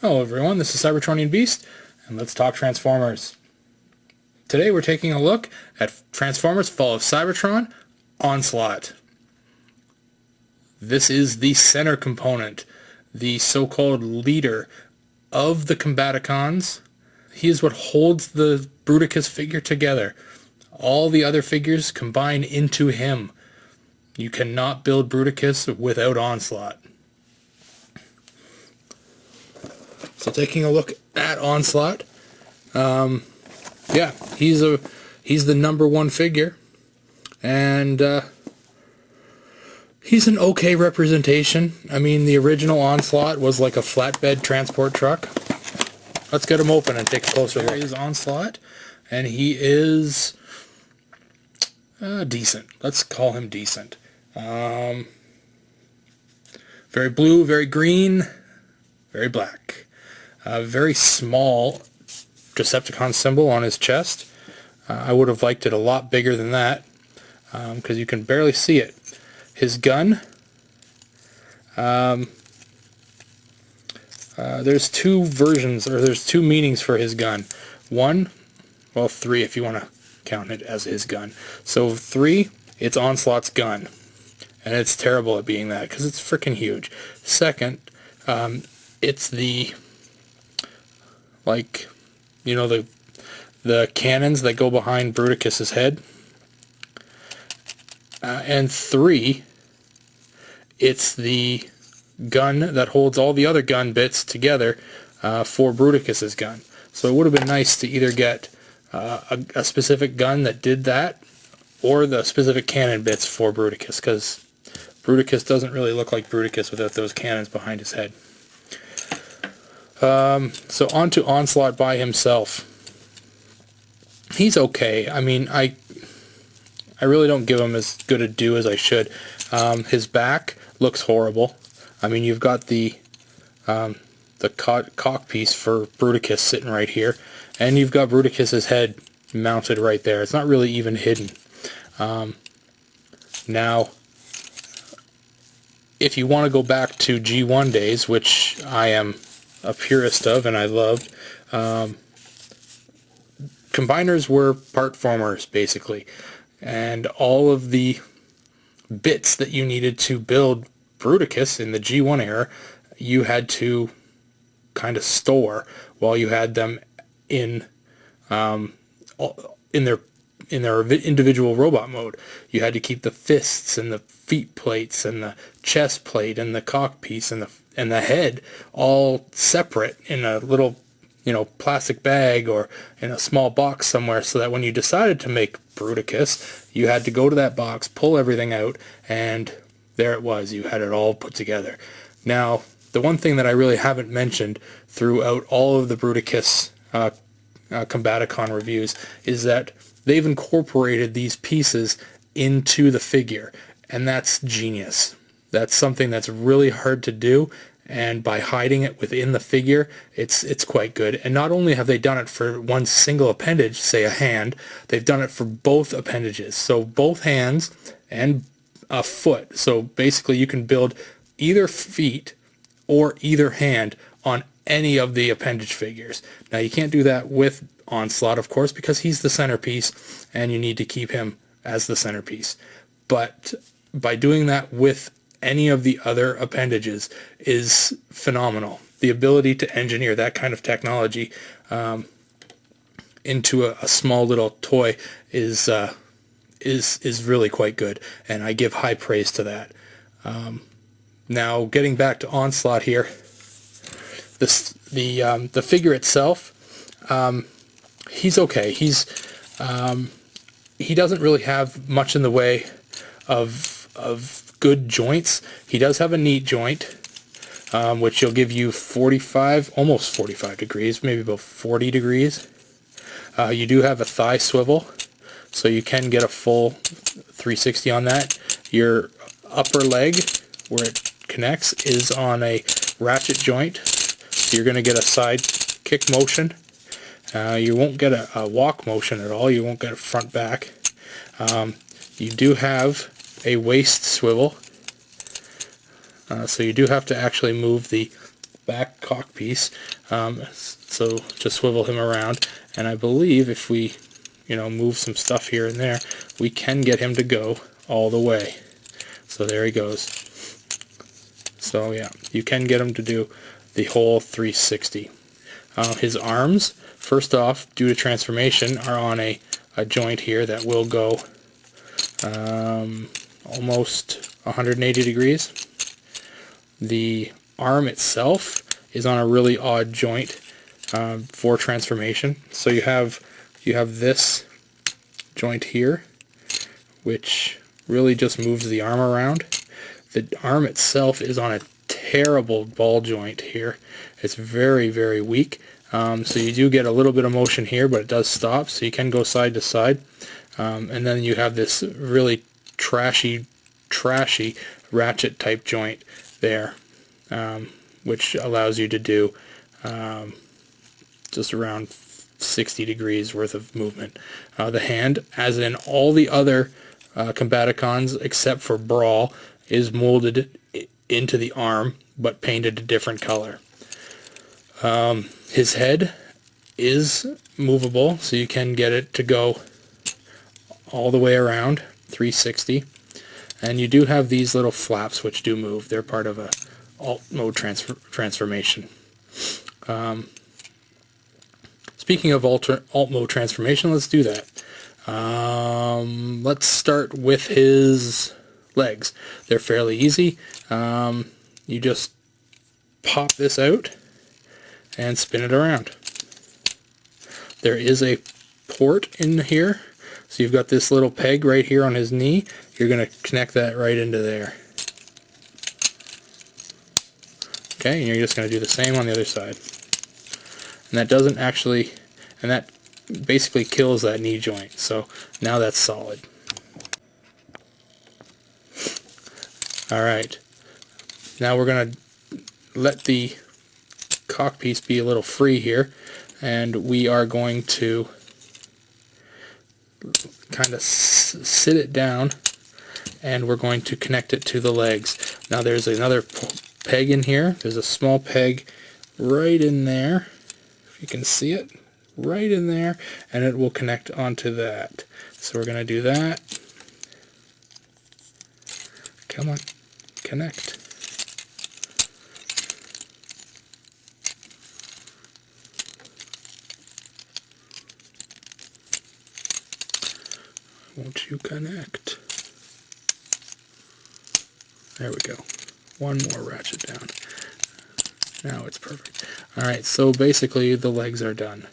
Hello everyone, this is Cybertronian Beast, and let's talk Transformers. Today we're taking a look at Transformers Fall of Cybertron, Onslaught. This is the center component, the so-called leader of the Combaticons. He is what holds the Bruticus figure together. All the other figures combine into him. You cannot build Bruticus without Onslaught. So taking a look at Onslaught, yeah, he's the #1 figure, and he's an okay representation. I mean, the original Onslaught was like a flatbed transport truck. Let's get him open and take a closer look. There is Onslaught, and he is decent. Let's call him decent. Very blue, very green, very black. A very small Decepticon symbol on his chest. I would have liked it a lot bigger than that, because you can barely see it. His gun, there's two versions, or there's two meanings for his gun. One, well, three if you want to count it as his gun. So 3, it's Onslaught's gun, and it's terrible at being that because it's freaking huge. Second, it's the, like, you know, the cannons that go behind Bruticus's head. And 3, it's the gun that holds all the other gun bits together for Bruticus's gun. So it would have been nice to either get a specific gun that did that, or the specific cannon bits for Bruticus, because Bruticus doesn't really look like Bruticus without those cannons behind his head. So on to Onslaught by himself. He's okay. I mean, I really don't give him as good a due as I should. His back looks horrible. I mean, you've got the cock piece for Bruticus sitting right here, and you've got Bruticus's head mounted right there. It's not really even hidden. Now, if you want to go back to G1 days, which I am a purist of and I loved, combiners were part formers basically, and all of the bits that you needed to build Bruticus in the G1 era you had to kind of store while you had them in their individual robot mode. You had to keep the fists and the feet plates and the chest plate and the cock piece and the head all separate in a little, you know, plastic bag or in a small box somewhere, so that when you decided to make Bruticus, you had to go to that box, pull everything out, and there it was. You had it all put together. Now, the one thing that I really haven't mentioned throughout all of the Bruticus Combaticon reviews is that they've incorporated these pieces into the figure, and that's genius. That's something that's really hard to do, and by hiding it within the figure, it's quite good. And not only have they done it for one single appendage, say a hand, they've done it for both appendages. So both hands and a foot. So basically you can build either feet or either hand on any of the appendage figures. Now you can't do that with Onslaught, of course, because he's the centerpiece and you need to keep him as the centerpiece. But by doing that with any of the other appendages is phenomenal. The ability to engineer that kind of technology into a small little toy is really quite good, and I give high praise to that. Now, getting back to Onslaught here, the figure itself, he's okay. He doesn't really have much in the way of good joints. He does have a knee joint, which will give you almost 45 degrees, maybe about 40 degrees. You do have a thigh swivel, so you can get a full 360 on that. Your upper leg, where it connects, is on a ratchet joint, so you're going to get a side kick motion. You won't get a walk motion at all. You won't get a front back. You do have a waist swivel, so you do have to actually move the back cock piece. So just swivel him around, and I believe if we, you know, move some stuff here and there, we can get him to go all the way. So there he goes. So yeah, you can get him to do the whole 360. His arms, first off, due to transformation, are on a joint here that will go almost 180 degrees. The arm itself is on a really odd joint for transformation. So you have this joint here, which really just moves the arm around. The arm itself is on a terrible ball joint here. It's very, very weak. So you do get a little bit of motion here, but it does stop, so you can go side to side. And then you have this really trashy ratchet type joint there, which allows you to do just around 60 degrees worth of movement. The hand, as in all the other Combaticons except for Brawl, is molded into the arm but painted a different color. His head is movable, so you can get it to go all the way around 360, and you do have these little flaps which do move. They're part of a alt mode transformation. Speaking of alt mode transformation, let's do that. Let's start with his legs. They're fairly easy. You just pop this out and spin it around. There is a port in here, so you've got this little peg right here on his knee. You're going to connect that right into there. Okay, and you're just going to do the same on the other side. And that doesn't actually, and that basically kills that knee joint. So now that's solid. Alright, now we're going to let the cock piece be a little free here, and we are going to kind of sit it down, and we're going to connect it to the legs. Now there's another peg in here. There's a small peg right in there, if you can see it, right in there, and it will connect onto that. So we're going to do that. Come on, connect. Won't you connect? There we go. One more ratchet down. Now it's perfect. Alright, so basically the legs are done,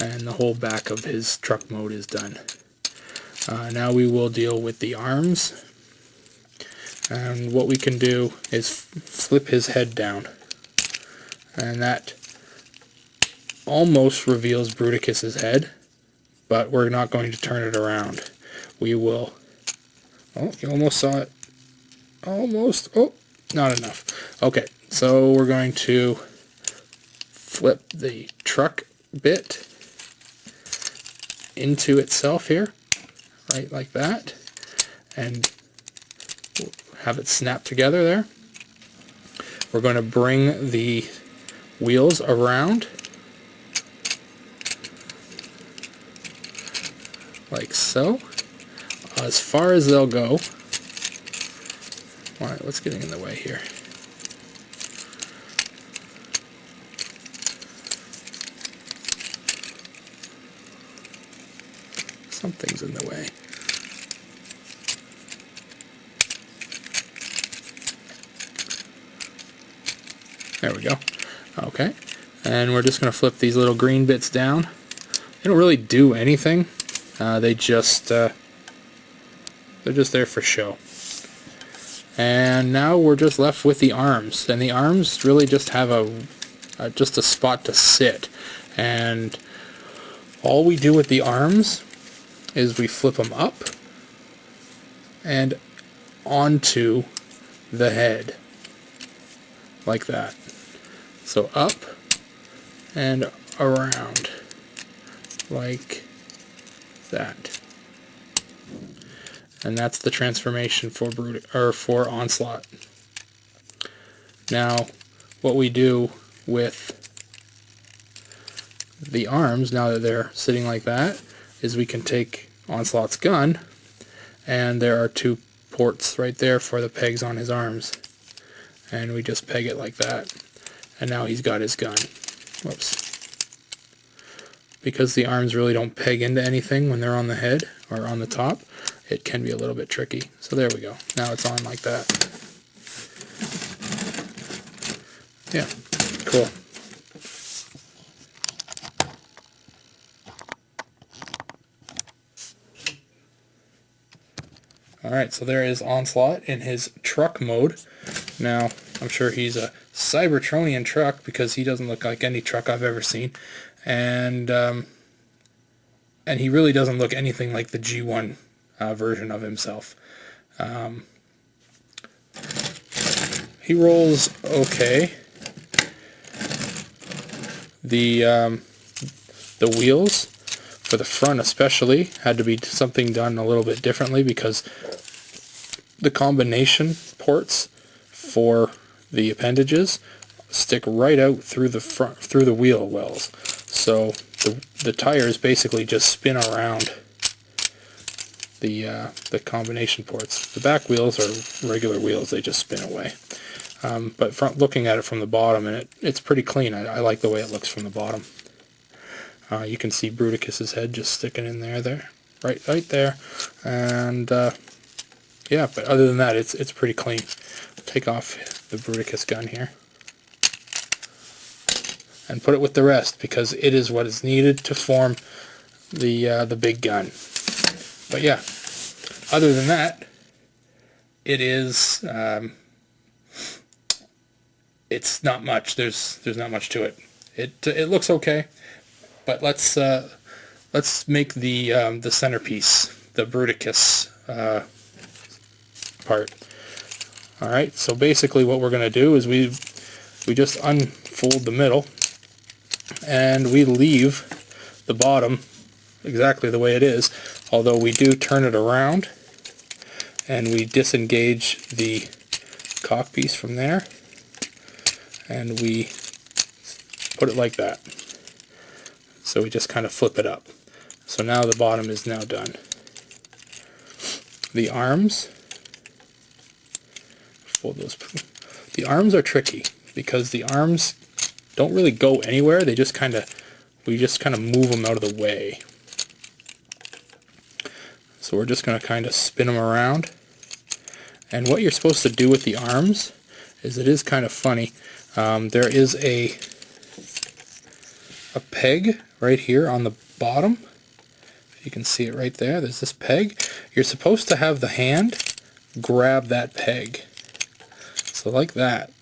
and the whole back of his truck mode is done. Now we will deal with the arms, and what we can do is flip his head down, and that almost reveals Bruticus's head, but we're not going to turn it around. We will, oh, you almost saw it, almost, oh, not enough. Okay, so we're going to flip the truck bit into itself here, right like that, and we'll have it snap together there. We're going to bring the wheels around like so, as far as they'll go. Alright, what's getting in the way here? Something's in the way. There we go. Okay, and we're just going to flip these little green bits down. They don't really do anything. They're just there for show. And now we're just left with the arms, and the arms really just have just a spot to sit. And all we do with the arms is we flip them up and onto the head, like that. So up and around, like that. And that's the transformation for Onslaught. Now, what we do with the arms, now that they're sitting like that, is we can take Onslaught's gun, and there are 2 ports right there for the pegs on his arms, and we just peg it like that, and now he's got his gun. Whoops. Because the arms really don't peg into anything when they're on the head or on the top, it can be a little bit tricky. So there we go. Now it's on like that. Yeah, cool. Alright, so there is Onslaught in his truck mode. Now, I'm sure he's a Cybertronian truck because he doesn't look like any truck I've ever seen. And he really doesn't look anything like the G1 version of himself. He rolls okay. The wheels, for the front especially, had to be something done a little bit differently because the combination ports for the appendages stick right out through the front, through the wheel wells. So the tires basically just spin around the combination ports. The back wheels are regular wheels; they just spin away. But looking at it from the bottom, and it's pretty clean. I like the way it looks from the bottom. You can see Bruticus's head just sticking in there, right there, and yeah. But other than that, it's pretty clean. Take off the Bruticus gun here and put it with the rest because it is what is needed to form the big gun. But yeah, other than that, it is it's not much. There's not much to it. It looks okay, but let's make the centerpiece, the Bruticus part. All right. So basically, what we're going to do is we just unfold the middle, and we leave the bottom exactly the way it is. Although we do turn it around, and we disengage the cock piece from there, and we put it like that. So we just kind of flip it up. So now the bottom is now done. The arms, fold those. The arms are tricky because the arms don't really go anywhere. They just we just kind of move them out of the way. So we're just going to kind of spin them around. And what you're supposed to do with the arms is, it is kind of funny. There is a peg right here on the bottom. If you can see it right there, there's this peg. You're supposed to have the hand grab that peg. So like that.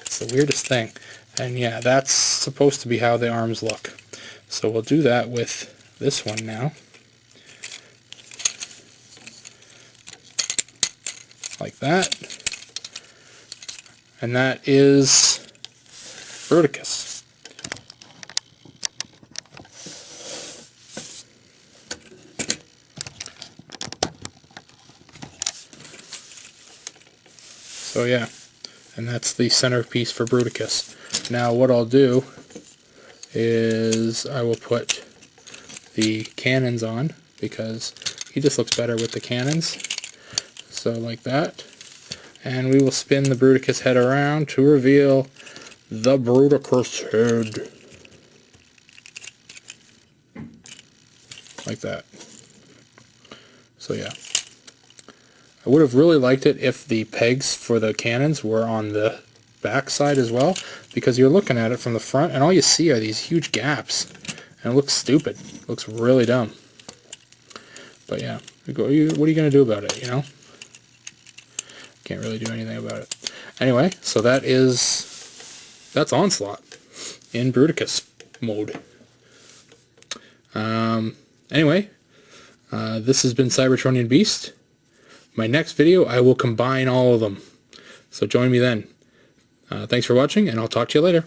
It's the weirdest thing. And yeah, that's supposed to be how the arms look. So we'll do that with this one now. Like that. And that is Bruticus. So yeah, and that's the centerpiece for Bruticus. Now what I'll do is I will put the cannons on, because he just looks better with the cannons. So like that. And we will spin the Bruticus head around to reveal the Bruticus head. Like that. So yeah. I would have really liked it if the pegs for the cannons were on the back side as well, because you're looking at it from the front and all you see are these huge gaps. And it looks stupid. It looks really dumb. But yeah, what are you going to do about it, you know? Can't really do anything about it. Anyway, so that's Onslaught in Bruticus mode. Anyway, this has been Cybertronian Beast. My next video, I will combine all of them. So join me then. Thanks for watching, and I'll talk to you later.